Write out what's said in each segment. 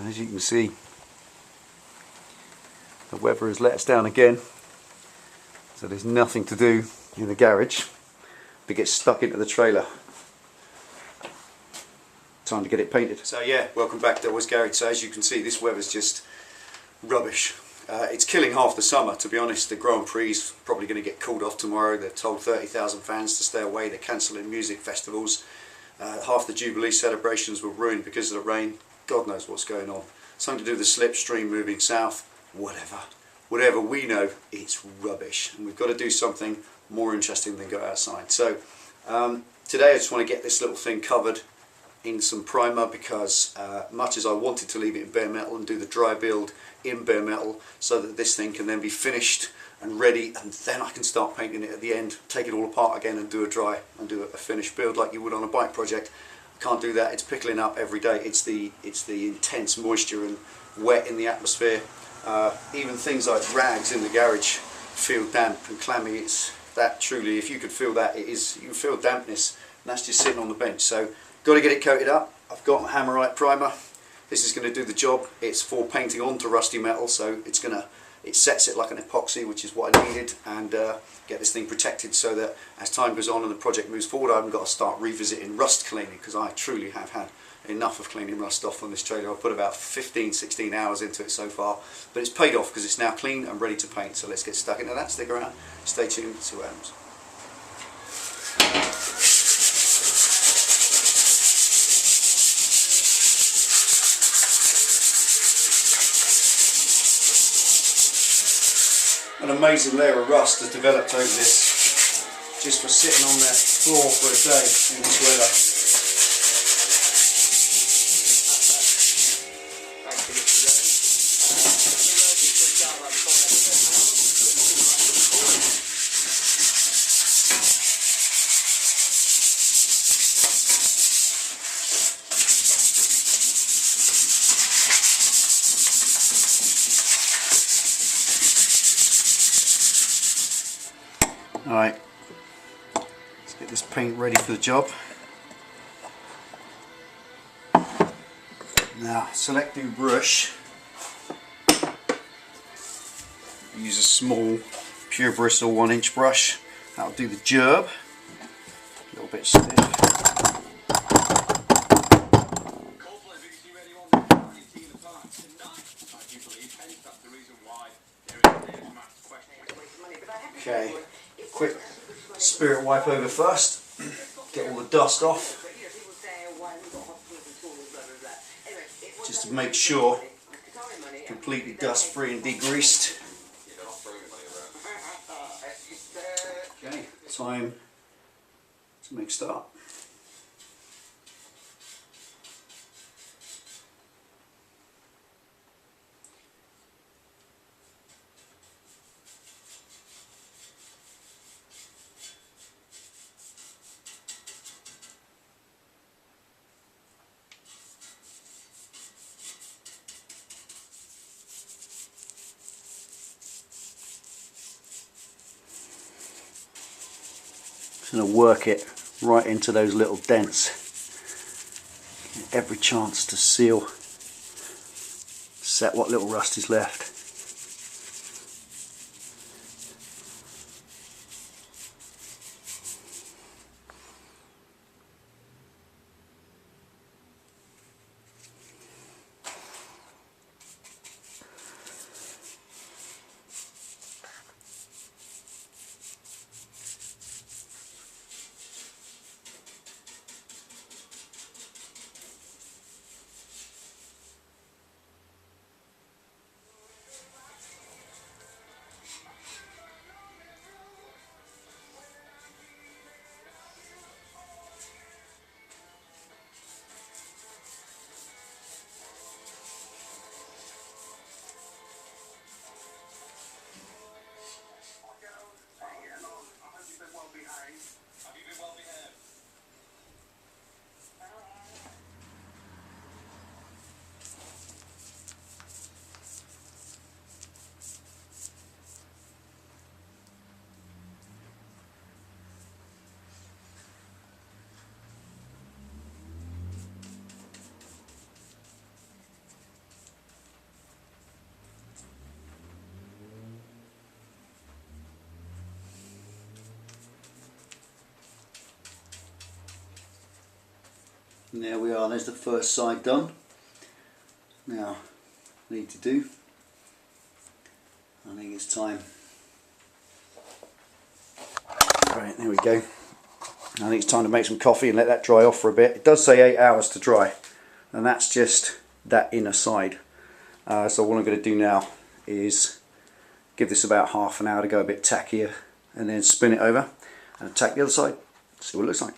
As you can see, the weather has let us down again, so there's nothing to do in the garage but get stuck into the trailer. Time to get it painted. So yeah, welcome back to Delboy's garage. So as you can see, this weather's just rubbish. It's killing half the summer, to be honest. The Grand Prix is probably going to get called off tomorrow. They've told 30,000 fans to stay away. They're cancelling music festivals. Half the Jubilee celebrations were ruined because of the rain. God knows what's going on. Something to do with the slipstream moving south. Whatever we know, it's rubbish. And we've got to do something more interesting than go outside. So today I just want to get this little thing covered in some primer, because much as I wanted to leave it in bare metal and do the dry build in bare metal so that this thing can then be finished and ready, and then I can start painting it at the end, take it all apart again and do a finished build like you would on a bike project. I can't do that. It's pickling up every day. It's the intense moisture and wet in the atmosphere. Even things like rags in the garage feel damp and clammy. It's that truly, if you could feel that, you can feel dampness, and that's just sitting on the bench. So got to get it coated up. I've got my Hammerite primer. This is going to do the job. It's for painting onto rusty metal, so it sets it like an epoxy, which is what I needed, and get this thing protected so that as time goes on and the project moves forward, I haven't got to start revisiting rust cleaning, because I truly have had enough of cleaning rust off on this trailer. I've put about 15-16 hours into it so far, but it's paid off because it's now clean and ready to paint. So let's get stuck into that. Stick around, stay tuned, see what happens. An amazing layer of rust has developed over this, just for sitting on the floor for a day in this weather. Alright, let's get this paint ready for the job. Now, select new brush. Use a small pure bristle 1-inch brush. That'll do the job. A little bit stiff. Okay. Quick spirit wipe over first, get all the dust off, just to make sure completely dust free and degreased. Okay, time to make start. Going to work it right into those little dents. Every chance to seal, set what little rust is left. And there we are, there's the first side done. Now, need to do, I think it's time. Right, there we go. I think it's time to make some coffee and let that dry off for a bit. It does say 8 hours to dry, and that's just that inner side. So what I'm going to do now is give this about half an hour to go a bit tackier, and then spin it over and tack the other side, see what it looks like.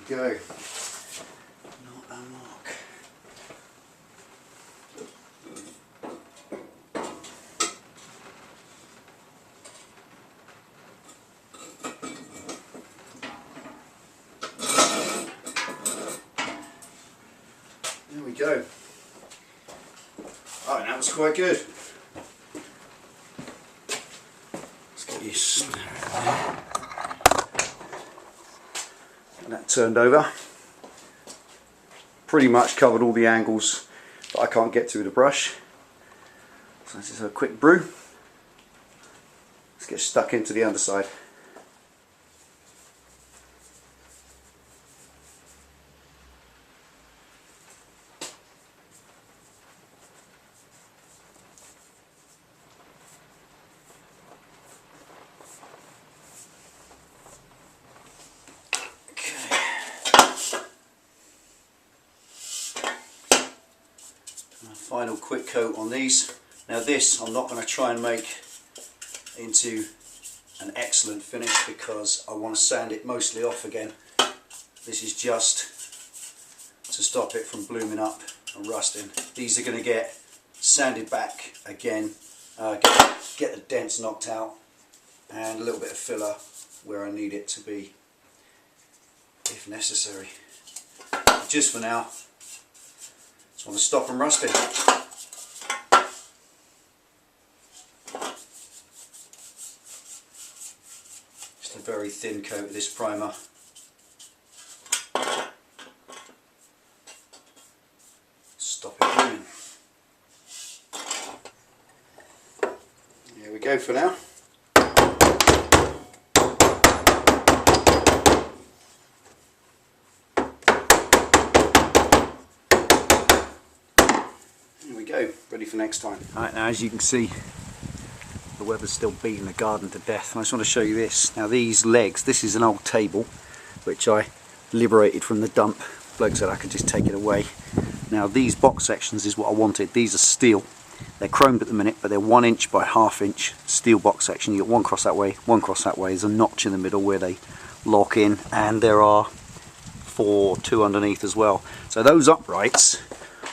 Go. Not a mark. There we go. Oh, that was quite good. Let's get you there. That turned over, pretty much covered all the angles that I can't get to with a brush. So let's just have a quick brew. Let's get stuck into the underside. Final quick coat on these. Now this I'm not going to try and make into an excellent finish because I want to sand it mostly off again. This is just to stop it from blooming up and rusting. These are going to get sanded back again, get the dents knocked out, and a little bit of filler where I need it to be if necessary. Just for now, just want to stop them rusting. Just a very thin coat of this primer. Stop it blooming. Here we go for now. Go, ready for next time. Alright, now as you can see, the weather's still beating the garden to death. I just want to show you this. Now these legs, this is an old table which I liberated from the dump. Bloke said I could just take it away. Now these box sections is what I wanted. These are steel. They're chromed at the minute, but they're 1 inch by 1/2 inch steel box section. You get one cross that way, one cross that way. There's a notch in the middle where they lock in, and there are 2 underneath as well. So those uprights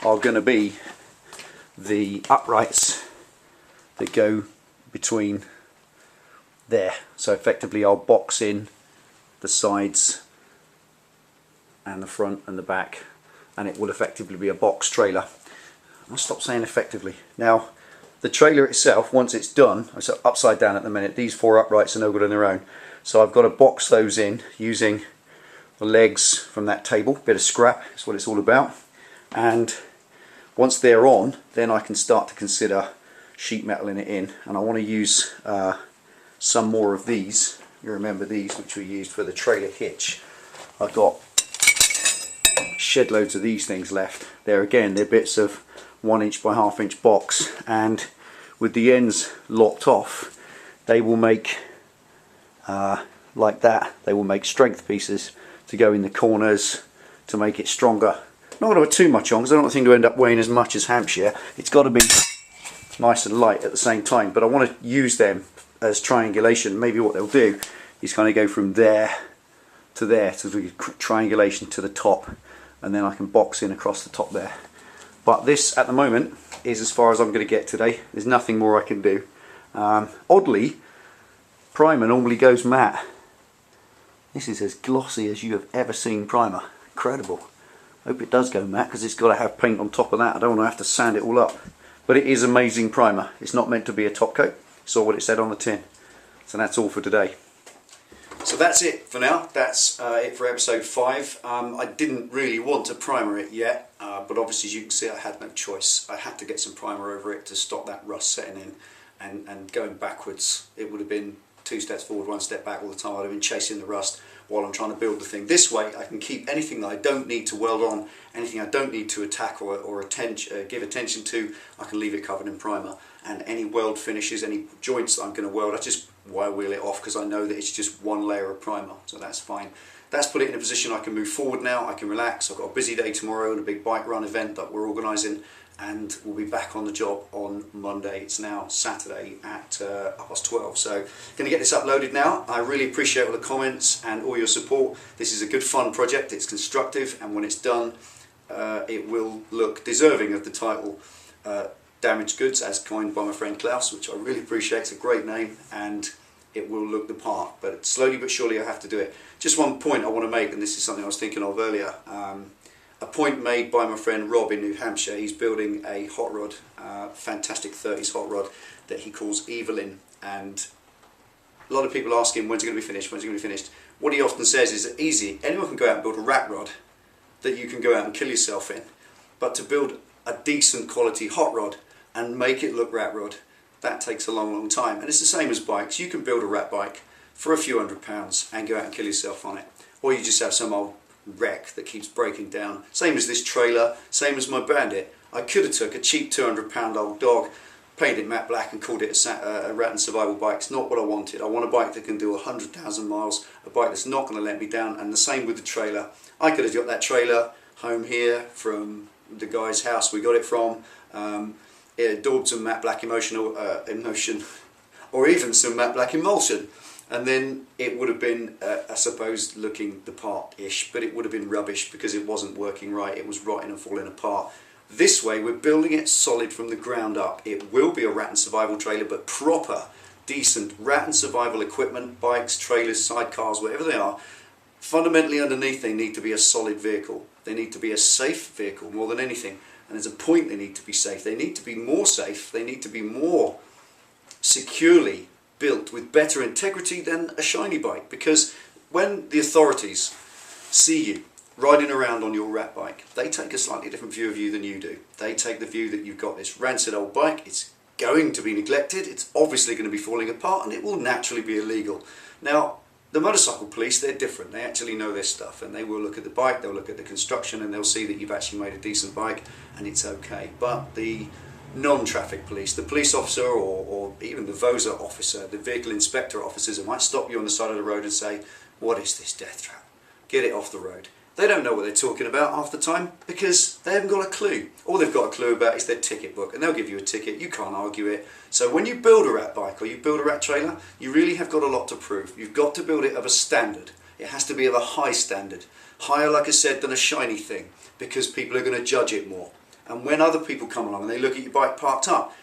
are going to be the uprights that go between there. So effectively I'll box in the sides and the front and the back, and it will effectively be a box trailer. I'll stop saying effectively. Now the trailer itself, once it's done, it's upside down at the minute, these 4 uprights are no good on their own, so I've got to box those in using the legs from that table. Bit of scrap, that's what it's all about. And once they're on, then I can start to consider sheet metaling it in, and I want to use some more of these. You remember these which we used for the trailer hitch. I've got shed loads of these things left. There again, they're bits of 1 inch by 1/2 inch box, and with the ends locked off, they will make like that. They will make strength pieces to go in the corners to make it stronger. Not going to put too much on because I don't want the thing to end up weighing as much as Hampshire. It's got to be nice and light at the same time, but I want to use them as triangulation. Maybe what they'll do is kind of go from there to there to do triangulation to the top, and then I can box in across the top there. But this at the moment is as far as I'm going to get today. There's nothing more I can do. Oddly, primer normally goes matte. This is as glossy as you have ever seen primer. Incredible. Hope it does go matte, because it's got to have paint on top of that. I don't want to have to sand it all up. But it is amazing primer. It's not meant to be a top coat. Saw what it said on the tin. So that's all for today. So that's it for now. That's it for episode 5. I didn't really want to primer it yet, but obviously as you can see I had no choice. I had to get some primer over it to stop that rust setting in, and going backwards it would have been 2 steps forward, 1 step back all the time. I'd have been chasing the rust while I'm trying to build the thing. This way I can keep anything that I don't need to weld on, anything I don't need to attack or give attention to, I can leave it covered in primer. And any weld finishes, any joints that I'm going to weld, I just wire wheel it off, because I know that it's just one layer of primer, so that's fine. That's put it in a position I can move forward now. I can relax. I've got a busy day tomorrow and a big bike run event that we're organising, and we'll be back on the job on Monday. It's now Saturday at 12:30, so going to get this uploaded now. I really appreciate all the comments and all your support. This is a good fun project. It's constructive, and when it's done it will look deserving of the title Damaged Goods, as coined by my friend Klaus, which I really appreciate. It's a great name, and it will look the part, but slowly but surely I have to do it. Just one point I want to make, and this is something I was thinking of earlier. A point made by my friend Rob in New Hampshire. He's building a hot rod, fantastic 30s hot rod that he calls Evelyn, and a lot of people ask him when's it going to be finished, when's it going to be finished. What he often says is that easy, anyone can go out and build a rat rod that you can go out and kill yourself in, but to build a decent quality hot rod and make it look rat rod, that takes a long time. And it's the same as bikes. You can build a rat bike for a few £100 and go out and kill yourself on it, or you just have some old wreck that keeps breaking down. Same as this trailer, same as my Bandit. I could have took a cheap £200 old dog, painted matte black and called it a rat and survival bike. It's not what I wanted. I want a bike that can do 100,000 miles, a bike that's not going to let me down, and the same with the trailer. I could have got that trailer home here from the guy's house we got it from. It daubed some matte black emotion, or even some matte black emulsion, and then it would have been I suppose looking the part-ish, but it would have been rubbish because it wasn't working right. It was rotting and falling apart. This way we're building it solid from the ground up. It will be a rat and survival trailer, but proper, decent rat and survival equipment, bikes, trailers, sidecars, whatever they are. Fundamentally underneath they need to be a solid vehicle. They need to be a safe vehicle more than anything. And there's a point they need to be safe. They need to be more safe. They need to be more securely built with better integrity than a shiny bike. Because when the authorities see you riding around on your rat bike, they take a slightly different view of you than you do. They take the view that you've got this rancid old bike. It's going to be neglected. It's obviously going to be falling apart, and it will naturally be illegal. Now, the motorcycle police, they're different. They actually know their stuff, and they will look at the bike, they'll look at the construction, and they'll see that you've actually made a decent bike, and it's okay. But the non-traffic police, the police officer, or even the VOSA officer, the vehicle inspector officers, who might stop you on the side of the road and say, what is this death trap? Get it off the road. They don't know what they're talking about half the time, because they haven't got a clue. All they've got a clue about is their ticket book, and they'll give you a ticket. You can't argue it. So when you build a rat bike or you build a rat trailer, you really have got a lot to prove. You've got to build it of a standard. It has to be of a high standard. Higher, like I said, than a shiny thing, because people are going to judge it more. And when other people come along and they look at your bike parked up,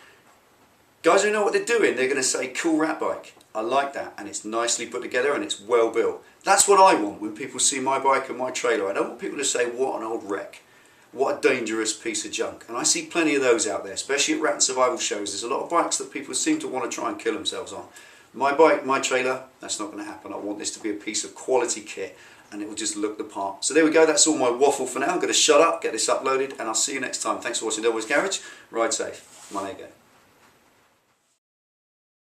guys who know what they're doing, they're going to say, cool rat bike. I like that, and it's nicely put together and it's well built. That's what I want when people see my bike and my trailer. I don't want people to say, what an old wreck. What a dangerous piece of junk. And I see plenty of those out there, especially at rat and survival shows. There's a lot of bikes that people seem to want to try and kill themselves on. My bike, my trailer, that's not going to happen. I want this to be a piece of quality kit, and it will just look the part. So there we go, that's all my waffle for now. I'm going to shut up, get this uploaded, and I'll see you next time. Thanks for watching Delboy's Garage. Ride safe. My name again.